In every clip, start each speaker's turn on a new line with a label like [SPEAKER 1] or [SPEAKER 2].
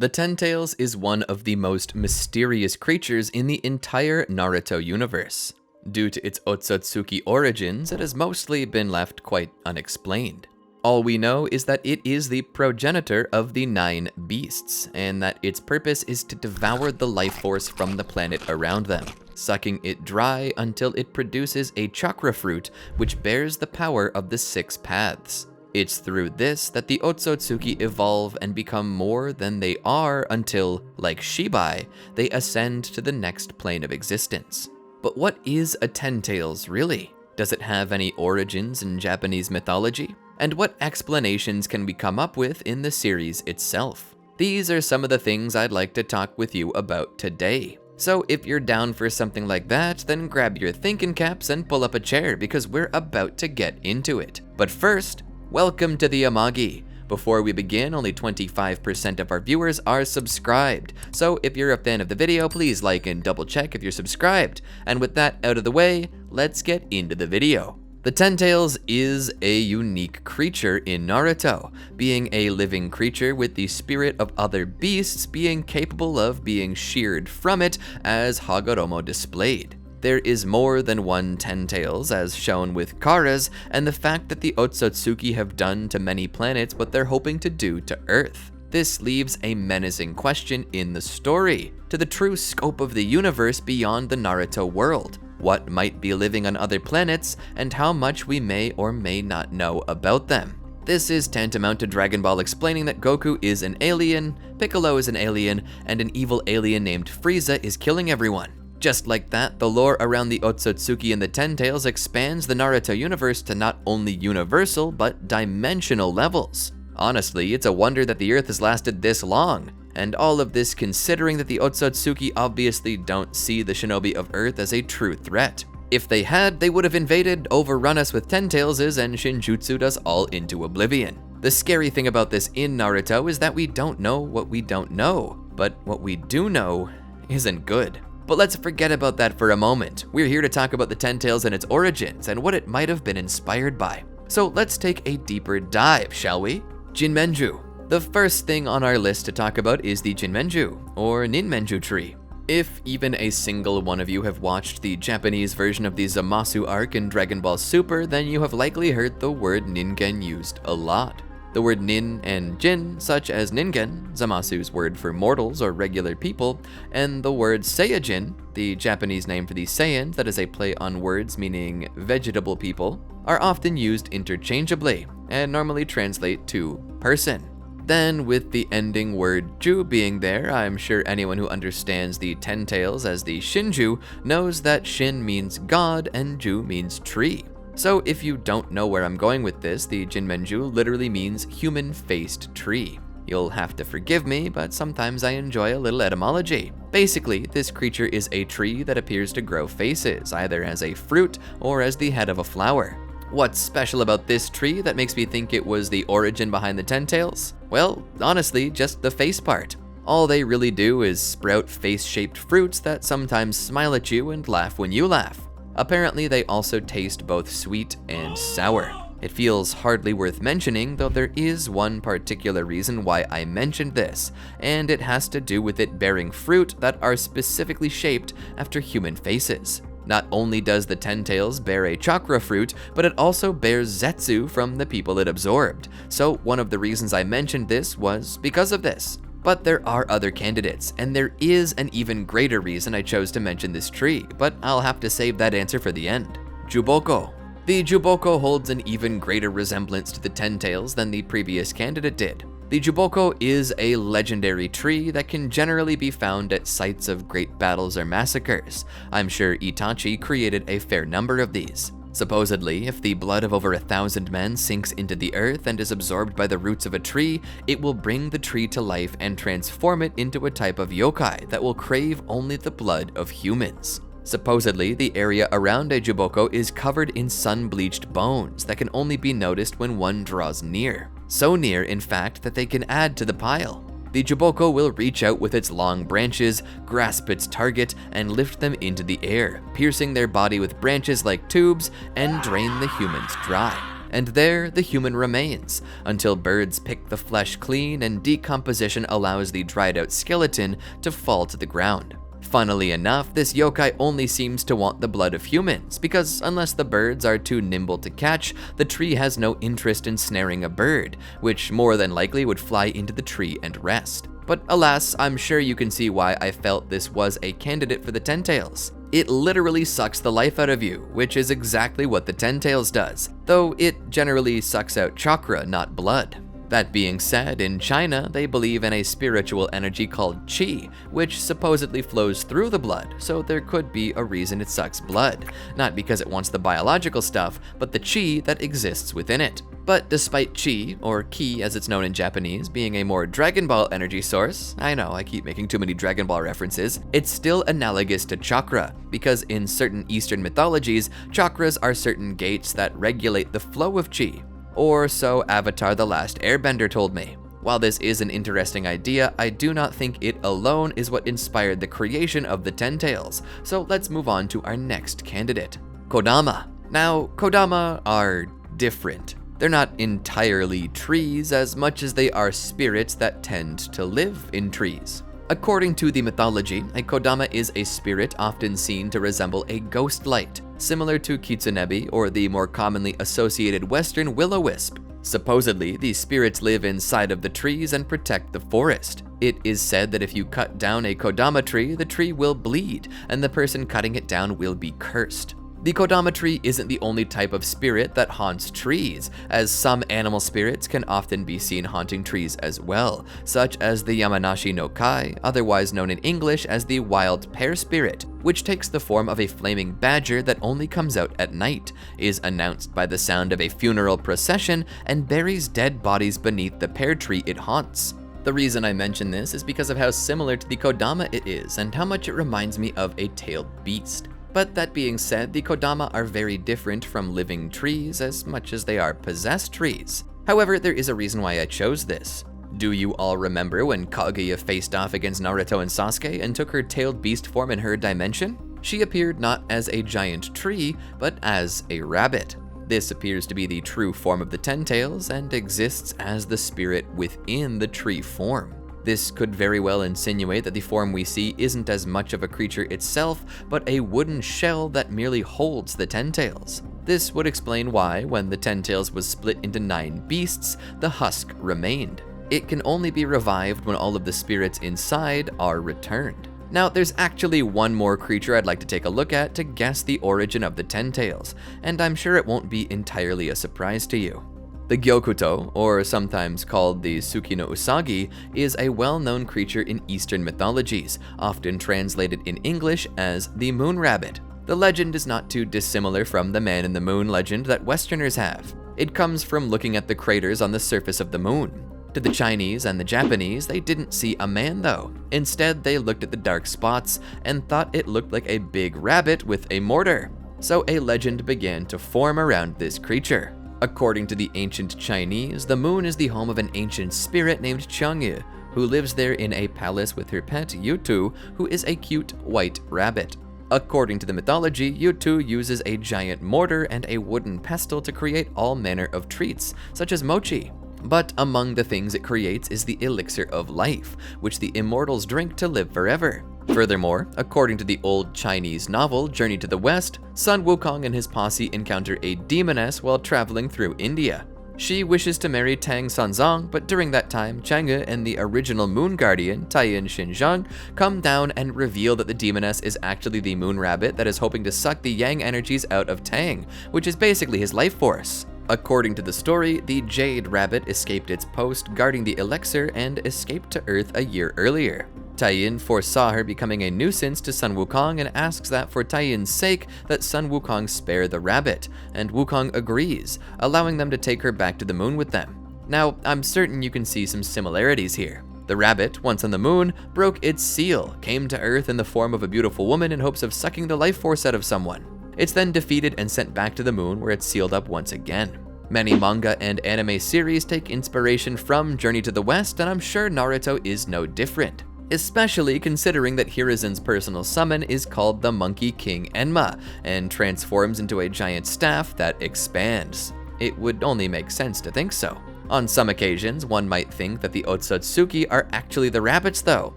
[SPEAKER 1] The Ten-Tails is one of the most mysterious creatures in the entire Naruto universe. Due to its Otsutsuki origins, it has mostly been left quite unexplained. All we know is that it is the progenitor of the 9 beasts, and that its purpose is to devour the life force from the planet around them, sucking it dry until it produces a chakra fruit which bears the power of the 6 paths. It's through this that the Otsutsuki evolve and become more than they are until, like Shibai, they ascend to the next plane of existence. But what is a Ten-Tails really? Does it have any origins in Japanese mythology? And what explanations can we come up with in the series itself? These are some of the things I'd like to talk with you about today. So if you're down for something like that, then grab your thinking caps and pull up a chair because we're about to get into it. But first, welcome to the Amagi. Before we begin, only 25% of our viewers are subscribed. So if you're a fan of the video, please like and double check if you're subscribed. And with that out of the way, let's get into the video. The Ten-Tails is a unique creature in Naruto, being a living creature with the spirit of other beasts being capable of being sheared from it as Hagoromo displayed. There is more than one Ten-Tails, as shown with Kara's, and the fact that the Otsutsuki have done to many planets what they're hoping to do to Earth. This leaves a menacing question in the story to the true scope of the universe beyond the Naruto world. What might be living on other planets, and how much we may or may not know about them. This is tantamount to Dragon Ball explaining that Goku is an alien, Piccolo is an alien, and an evil alien named Frieza is killing everyone. Just like that, the lore around the Otsutsuki and the Ten-Tails expands the Naruto universe to not only universal, but dimensional levels. Honestly, it's a wonder that the Earth has lasted this long, and all of this considering that the Otsutsuki obviously don't see the shinobi of Earth as a true threat. If they had, they would have invaded, overrun us with Ten-Tailses, and Shinjutsu'd us all into oblivion. The scary thing about this in Naruto is that we don't know what we don't know, but what we do know isn't good. But let's forget about that for a moment. We're here to talk about the Ten-Tails and its origins and what it might have been inspired by. So let's take a deeper dive, shall we? Jinmenju. The first thing on our list to talk about is the Jinmenju, or Ninmenju tree. If even a single one of you have watched the Japanese version of the Zamasu arc in Dragon Ball Super, then you have likely heard the word Ningen used a lot. The word nin and jin, such as ningen, Zamasu's word for mortals or regular people, and the word Saiyajin, the Japanese name for the Saiyans that is a play on words meaning vegetable people, are often used interchangeably and normally translate to person. Then, with the ending word ju being there, I'm sure anyone who understands the Ten-Tails as the Shinju knows that Shin means God and Ju means tree. So if you don't know where I'm going with this, the Jinmenju literally means human-faced tree. You'll have to forgive me, but sometimes I enjoy a little etymology. Basically, this creature is a tree that appears to grow faces, either as a fruit or as the head of a flower. What's special about this tree that makes me think it was the origin behind the Ten-Tails? Well, honestly, just the face part. All they really do is sprout face-shaped fruits that sometimes smile at you and laugh when you laugh. Apparently, they also taste both sweet and sour. It feels hardly worth mentioning, though there is one particular reason why I mentioned this, and it has to do with it bearing fruit that are specifically shaped after human faces. Not only does the Ten-Tails bear a chakra fruit, but it also bears zetsu from the people it absorbed. So one of the reasons I mentioned this was because of this. But there are other candidates, and there is an even greater reason I chose to mention this tree, but I'll have to save that answer for the end. Juboko. The Juboko holds an even greater resemblance to the Ten-Tails than the previous candidate did. The Juboko is a legendary tree that can generally be found at sites of great battles or massacres. I'm sure Itachi created a fair number of these. Supposedly, if the blood of over 1,000 men sinks into the earth and is absorbed by the roots of a tree, it will bring the tree to life and transform it into a type of yokai that will crave only the blood of humans. Supposedly, the area around a Juboko is covered in sun-bleached bones that can only be noticed when one draws near. So near, in fact, that they can add to the pile. The Juboko will reach out with its long branches, grasp its target, and lift them into the air, piercing their body with branches like tubes and drain the humans dry. and there the human remains, until birds pick the flesh clean and decomposition allows the dried out skeleton to fall to the ground. Funnily enough, this yokai only seems to want the blood of humans, because unless the birds are too nimble to catch, the tree has no interest in snaring a bird, which more than likely would fly into the tree and rest. But alas, I'm sure you can see why I felt this was a candidate for the Ten-Tails. It literally sucks the life out of you, which is exactly what the Ten-Tails does, though it generally sucks out chakra, not blood. That being said, in China, they believe in a spiritual energy called qi, which supposedly flows through the blood, so there could be a reason it sucks blood. Not because it wants the biological stuff, but the qi that exists within it. But despite qi, or ki as it's known in Japanese, being a more Dragon Ball energy source, I know I keep making too many Dragon Ball references, it's still analogous to chakra, because in certain Eastern mythologies, chakras are certain gates that regulate the flow of qi. Or so Avatar: The Last Airbender told me. While this is an interesting idea, I do not think it alone is what inspired the creation of the Ten-Tails, so let's move on to our next candidate, Kodama. Now, Kodama are different. They're not entirely trees as much as they are spirits that tend to live in trees. According to the mythology, a Kodama is a spirit often seen to resemble a ghost light, similar to Kitsunebi or the more commonly associated Western will-o-wisp. Supposedly, these spirits live inside of the trees and protect the forest. It is said that if you cut down a Kodama tree, the tree will bleed, and the person cutting it down will be cursed. The Kodama tree isn't the only type of spirit that haunts trees, as some animal spirits can often be seen haunting trees as well, such as the Yamanashi no Kai, otherwise known in English as the wild pear spirit, which takes the form of a flaming badger that only comes out at night, is announced by the sound of a funeral procession, and buries dead bodies beneath the pear tree it haunts. The reason I mention this is because of how similar to the Kodama it is, and how much it reminds me of a tailed beast. But that being said, the Kodama are very different from living trees as much as they are possessed trees. However, there is a reason why I chose this. Do you all remember when Kaguya faced off against Naruto and Sasuke and took her tailed beast form in her dimension? She appeared not as a giant tree, but as a rabbit. This appears to be the true form of the Ten-Tails and exists as the spirit within the tree form. This could very well insinuate that the form we see isn't as much of a creature itself, but a wooden shell that merely holds the Ten-Tails. This would explain why, when the Ten-Tails was split into 9 beasts, the husk remained. It can only be revived when all of the spirits inside are returned. Now, there's actually one more creature I'd like to take a look at to guess the origin of the Ten-Tails, and I'm sure it won't be entirely a surprise to you. The Gyokuto, or sometimes called the Suki no Usagi, is a well-known creature in Eastern mythologies, often translated in English as the moon rabbit. The legend is not too dissimilar from the man in the moon legend that Westerners have. It comes from looking at the craters on the surface of the moon. To the Chinese and the Japanese, they didn't see a man though. Instead, they looked at the dark spots and thought it looked like a big rabbit with a mortar. So a legend began to form around this creature. According to the ancient Chinese, the moon is the home of an ancient spirit named Chang'e, who lives there in a palace with her pet Yutu, who is a cute white rabbit. According to the mythology, Yutu uses a giant mortar and a wooden pestle to create all manner of treats, such as mochi. But among the things it creates is the elixir of life, which the immortals drink to live forever. Furthermore, according to the old Chinese novel Journey to the West, Sun Wukong and his posse encounter a demoness while traveling through India. She wishes to marry Tang Sanzang, but during that time, Chang'e and the original moon guardian, Taiyin Xinzhang, come down and reveal that the demoness is actually the moon rabbit that is hoping to suck the yang energies out of Tang, which is basically his life force. According to the story, the jade rabbit escaped its post guarding the elixir and escaped to Earth a year earlier. Taiyin foresaw her becoming a nuisance to Sun Wukong and asks that for Taiyin's sake that Sun Wukong spare the rabbit, and Wukong agrees, allowing them to take her back to the moon with them. Now, I'm certain you can see some similarities here. The rabbit, once on the moon, broke its seal, came to Earth in the form of a beautiful woman in hopes of sucking the life force out of someone. It's then defeated and sent back to the moon where it's sealed up once again. Many manga and anime series take inspiration from Journey to the West, and I'm sure Naruto is no different. Especially considering that Hiruzen's personal summon is called the Monkey King Enma, and transforms into a giant staff that expands. It would only make sense to think so. On some occasions, one might think that the Otsutsuki are actually the rabbits though,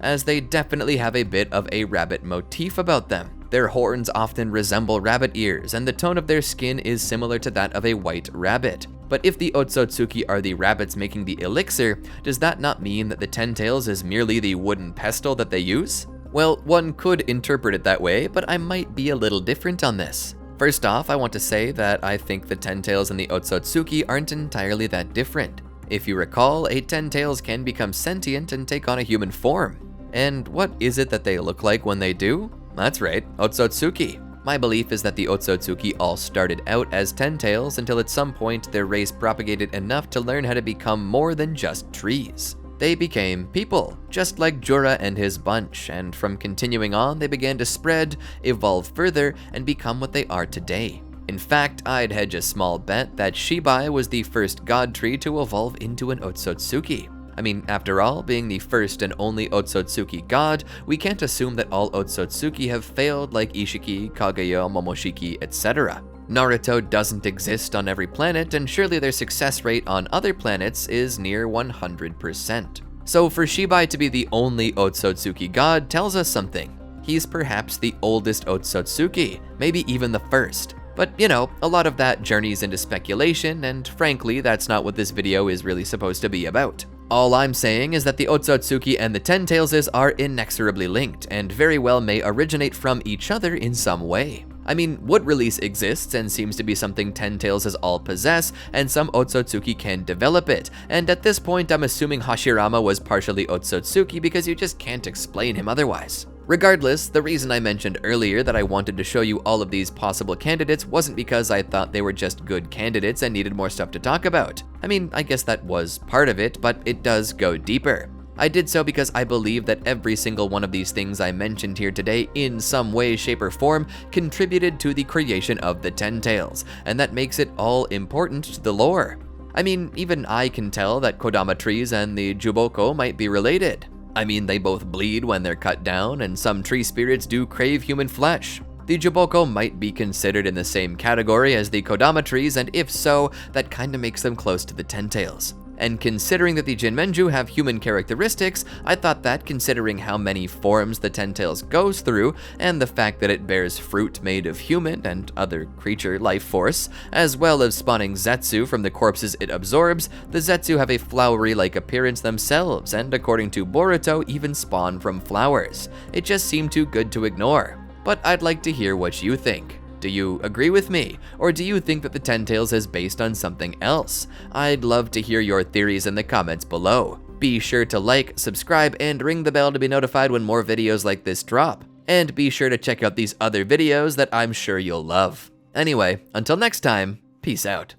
[SPEAKER 1] as they definitely have a bit of a rabbit motif about them. Their horns often resemble rabbit ears, and the tone of their skin is similar to that of a white rabbit. But if the Otsutsuki are the rabbits making the elixir, does that not mean that the Ten Tails is merely the wooden pestle that they use? Well, one could interpret it that way, but I might be a little different on this. First off, I want to say that I think the Ten Tails and the Otsutsuki aren't entirely that different. If you recall, a Ten Tails can become sentient and take on a human form. And what is it that they look like when they do? That's right, Otsutsuki. My belief is that the Otsutsuki all started out as Ten Tails until at some point their race propagated enough to learn how to become more than just trees. They became people, just like Jura and his bunch, and from continuing on they began to spread, evolve further, and become what they are today. In fact, I'd hedge a small bet that Shibai was the first god tree to evolve into an Otsutsuki. I mean, after all, being the first and only Otsutsuki god, we can't assume that all Otsutsuki have failed like Ishiki, Kaguya, Momoshiki, etc. Naruto doesn't exist on every planet, and surely their success rate on other planets is near 100%. So for Shibai to be the only Otsutsuki god tells us something. He's perhaps the oldest Otsutsuki, maybe even the first. But you know, a lot of that journeys into speculation, and frankly, that's not what this video is really supposed to be about. All I'm saying is that the Otsutsuki and the Ten Tailses are inexorably linked, and very well may originate from each other in some way. I mean, wood release exists and seems to be something Ten Tailses all possess, and some Otsutsuki can develop it, and at this point I'm assuming Hashirama was partially Otsutsuki because you just can't explain him otherwise. Regardless, the reason I mentioned earlier that I wanted to show you all of these possible candidates wasn't because I thought they were just good candidates and needed more stuff to talk about. I mean, I guess that was part of it, but it does go deeper. I did so because I believe that every single one of these things I mentioned here today in some way, shape, or form contributed to the creation of the Ten Tails, and that makes it all important to the lore. I mean, even I can tell that Kodama trees and the Juboko might be related. I mean, they both bleed when they're cut down, and some tree spirits do crave human flesh. The Juboko might be considered in the same category as the Kodama trees, and if so, that kinda makes them close to the Ten Tails. And considering that the Jinmenju have human characteristics, I thought that considering how many forms the Ten Tails goes through, and the fact that it bears fruit made of human and other creature life force, as well as spawning Zetsu from the corpses it absorbs, the Zetsu have a flowery-like appearance themselves, and according to Boruto, even spawn from flowers. It just seemed too good to ignore. But I'd like to hear what you think. Do you agree with me, or do you think that the Ten Tails is based on something else? I'd love to hear your theories in the comments below. Be sure to like, subscribe, and ring the bell to be notified when more videos like this drop. And be sure to check out these other videos that I'm sure you'll love. Anyway, until next time, peace out.